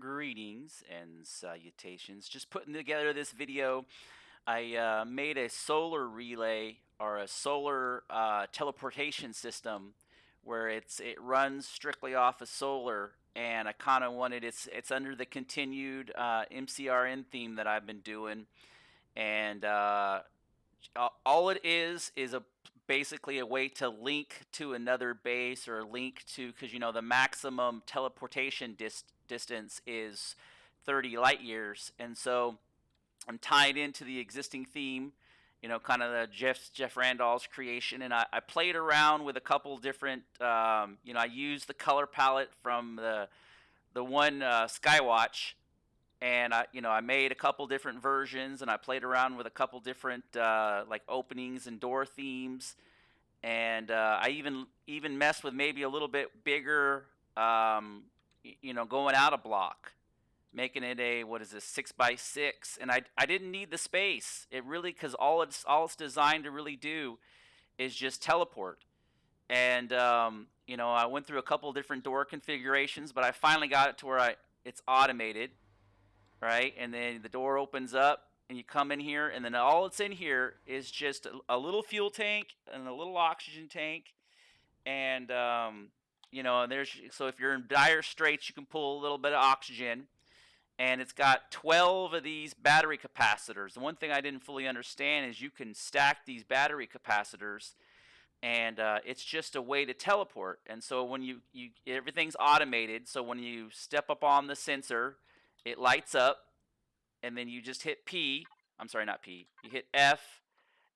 Greetings and salutations. Just putting together this video. I made a solar relay or a solar teleportation system where it runs strictly off of solar, and I kind of wanted it's under the continued MCRN theme that I've been doing, and all it is a basically a way to link to another base or link to, because the maximum teleportation distance is 30 light years, and so I'm tied into the existing theme, kind of the Jeff Randall's creation, and I played around with a couple different, I used the color palette from the one Skywatch, and I made a couple different versions, and I played around with a couple different like openings and door themes, and I even messed with maybe a little bit bigger, going out a block, making it a, what is this, 6x6, and I didn't need the space. It really, because all it's designed to really do is just teleport. And I went through a couple different door configurations, but I finally got it to where it's automated, right? And then the door opens up and you come in here, and then all it's in here is just a little fuel tank and a little oxygen tank. And there's, so if you're in dire straits, you can pull a little bit of oxygen. And it's got 12 of these battery capacitors. The one thing I didn't fully understand is you can stack these battery capacitors, and it's just a way to teleport. And so when you everything's automated, so when you step up on the sensor, it lights up, and then you just hit P. I'm sorry, not P. You hit F,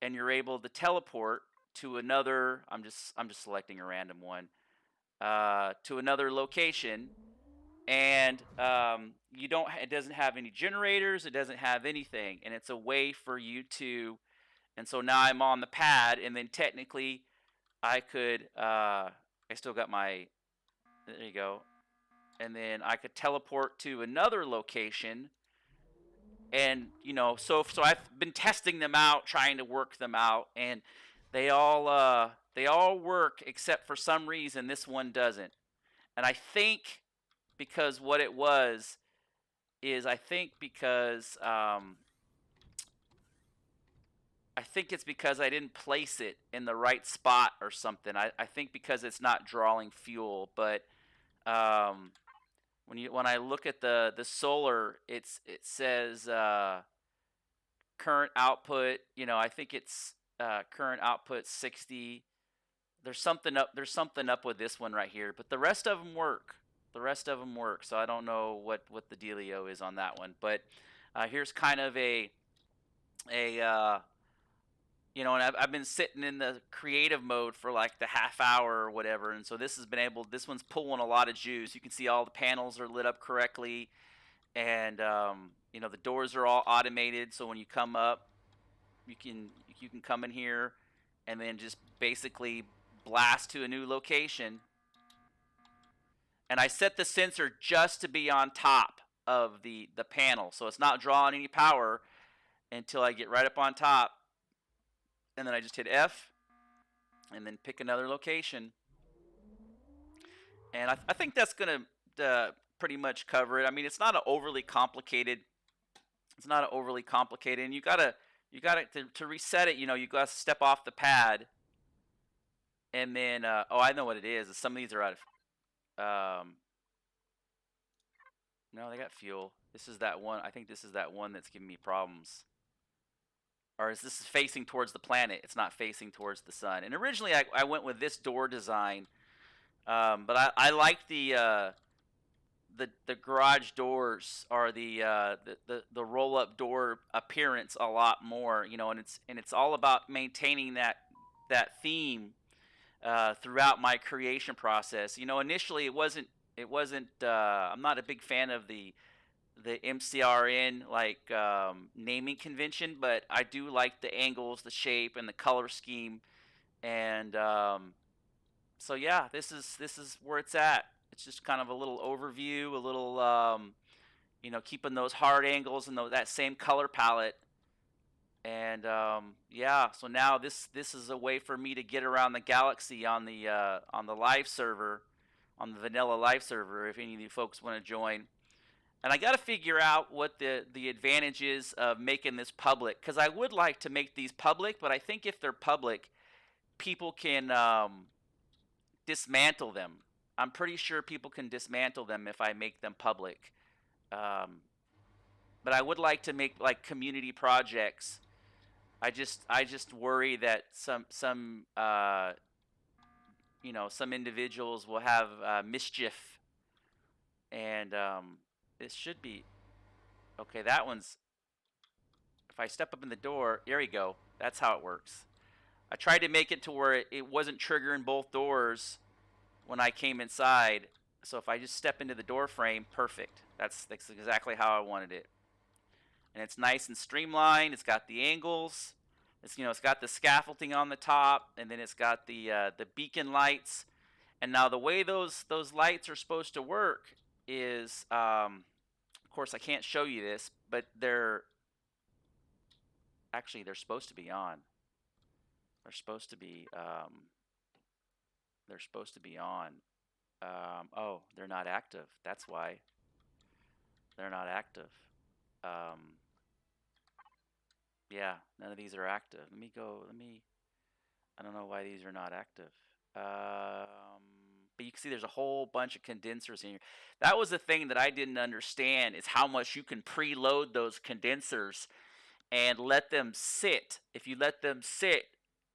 and you're able to teleport to another. I'm just selecting a random one, to another location, and you don't. It doesn't have any generators. It doesn't have anything, and it's a way for you to. And so now I'm on the pad, and then technically, I could. I still got my. There you go. And then I could teleport to another location, and so I've been testing them out, trying to work them out, and they all work, except for some reason this one doesn't. And I think because what it was is, I think it's because I didn't place it in the right spot or something. I think because it's not drawing fuel, but when I look at the solar, it says current output. I think it's current output 60. There's something up with this one right here, but the rest of them work. So I don't know what the dealio is on that one. But here's kind of a and I've been sitting in the creative mode for like the half hour or whatever, and so this one's pulling a lot of juice. You can see all the panels are lit up correctly, and the doors are all automated. So when you come up, you can come in here, and then just basically blast to a new location. And I set the sensor just to be on top of the panel, so it's not drawing any power until I get right up on top. And then I just hit F, and then pick another location. And I think that's going to pretty much cover it. I mean, it's not an overly complicated. And you gotta to reset it. You gotta step off the pad, and then I know what it is. Some of these are out of. No, they got fuel. This is that one. I think this is that one that's giving me problems. Or is this facing towards the planet? It's not facing towards the sun. And originally I went with this door design, but I like the garage doors, or the roll up door appearance a lot more. And it's all about maintaining that theme throughout my creation process. Initially it wasn't. I'm not a big fan of the MCRN naming convention, but I do like the angles, the shape, and the color scheme. And so yeah, this is where it's at. It's just kind of a little overview, a little keeping those hard angles and that same color palette. And yeah, so now this is a way for me to get around the galaxy on the live server, on the vanilla live server, if any of you folks want to join. And I got to figure out what the advantage is of making this public, because I would like to make these public, but I think if they're public, people can dismantle them. I'm pretty sure people can dismantle them if I make them public. Um, but I would like to make like community projects. I just worry that some individuals will have mischief, and it should be okay. That one's, if I step up in the door, there we go. That's how it works. I tried to make it to where it wasn't triggering both doors when I came inside. So if I just step into the door frame, perfect. That's exactly how I wanted it. And it's nice and streamlined. It's got the angles. It's got the scaffolding on the top, and then it's got the beacon lights. And now the way those lights are supposed to work is, of course, I can't show you this, but they're supposed to be on. They're supposed to be they're supposed to be on. Oh, they're not active. That's why they're not active. Um, yeah, none of these are active. Let me go. I don't know why these are not active. But you can see there's a whole bunch of condensers in here. That was the thing that I didn't understand, is how much you can preload those condensers and let them sit. If you let them sit,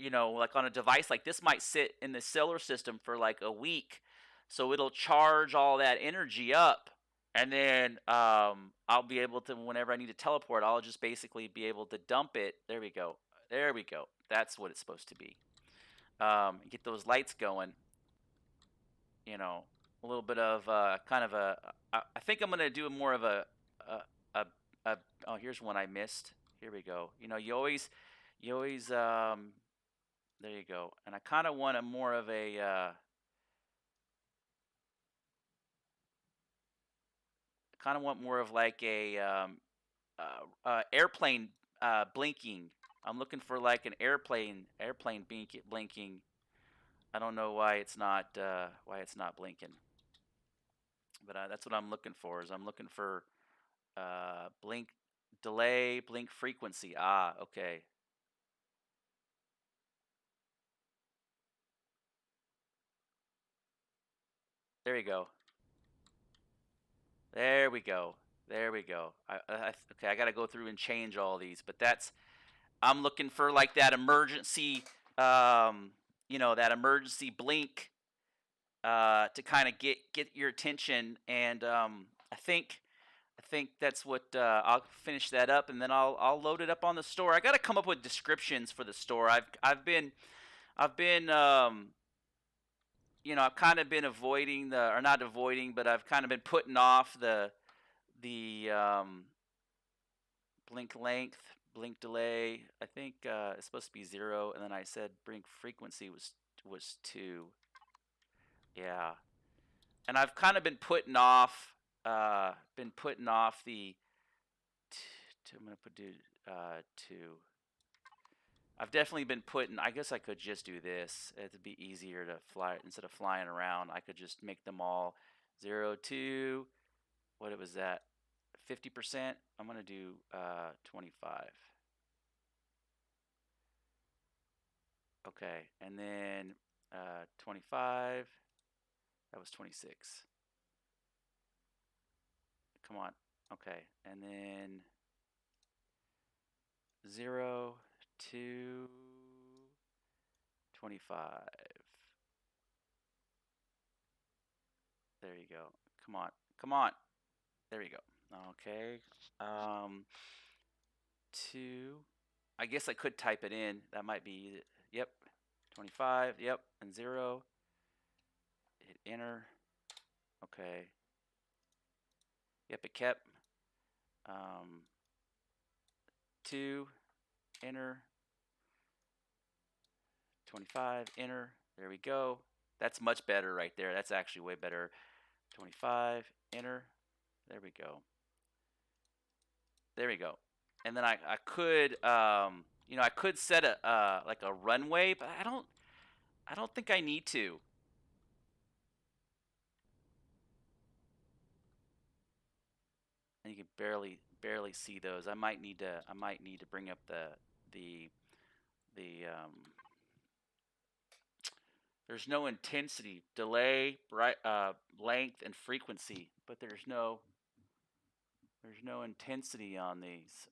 like on a device like this might sit in the solar system for like a week. So it'll charge all that energy up. And then I'll be able to, whenever I need to teleport, I'll just basically be able to dump it. There we go. There we go. That's what it's supposed to be. Get those lights going. You know, a little bit of kind of a. I think I'm gonna do more of a, a. Oh, here's one I missed. Here we go. You always. There you go. And I kind of want a more of a. Kind of want more of like a airplane blinking. I'm looking for like an airplane blinking. I don't know why it's not blinking, but that's what I'm looking for. Is I'm looking for blink delay, blink frequency. Ah, okay. There you go. There we go. There we go. Okay, I got to go through and change all these, but I'm looking for like that emergency, that emergency blink to kind of get your attention, and I think that's what I'll finish that up, and then I'll load it up on the store. I got to come up with descriptions for the store. I've kind of been avoiding or not avoiding, but I've kind of been putting off the blink length, blink delay. I think it's supposed to be 0, and then I said blink frequency was 2. Yeah, and I've kind of been putting off the. I'm gonna put 2. I've definitely been putting. I guess I could just do this. It'd be easier to fly instead of flying around. I could just make them all 0, 2. What was that? 50%. I'm gonna do 25. Okay, and then 25. That was 26. Come on. Okay, and then 0, 2, 25. There you go. Come on. Come on. There you go. Okay. Um, 2. I guess I could type it in. That might be. Yep. 25. Yep. And 0. Hit enter. Okay. Yep. It kept. 2. Enter. 25. Enter. There we go. That's much better right there. That's actually way better. 25. Enter. There we go. There we go. And then I could I could set a like a runway, but I don't think I need to. And you can barely see those. I might need to bring up the the there's no intensity, delay, length, and frequency, but there's no intensity on these.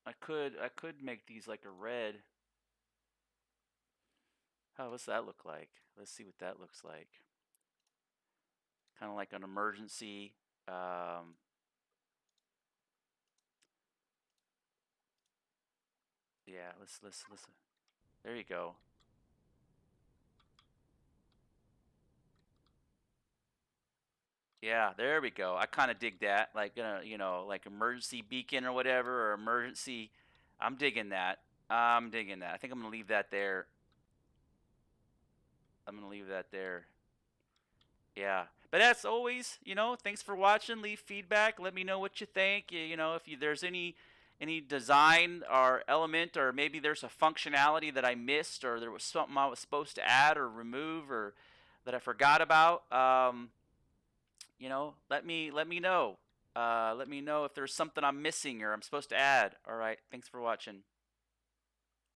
I could make these like a red. What's that look like? Let's see what that looks like. Kind of like an emergency. Um, yeah, let's listen. There you go. Yeah, there we go. I kind of dig that, like like emergency beacon or whatever, or emergency. I'm digging that. I'm digging that. I think I'm gonna leave that there. I'm gonna leave that there. Yeah. But as always, thanks for watching. Leave feedback. Let me know what you think. If there's any design or element, or maybe there's a functionality that I missed, or there was something I was supposed to add or remove, or that I forgot about. Let me know. Let me know if there's something I'm missing or I'm supposed to add. All right. Thanks for watching.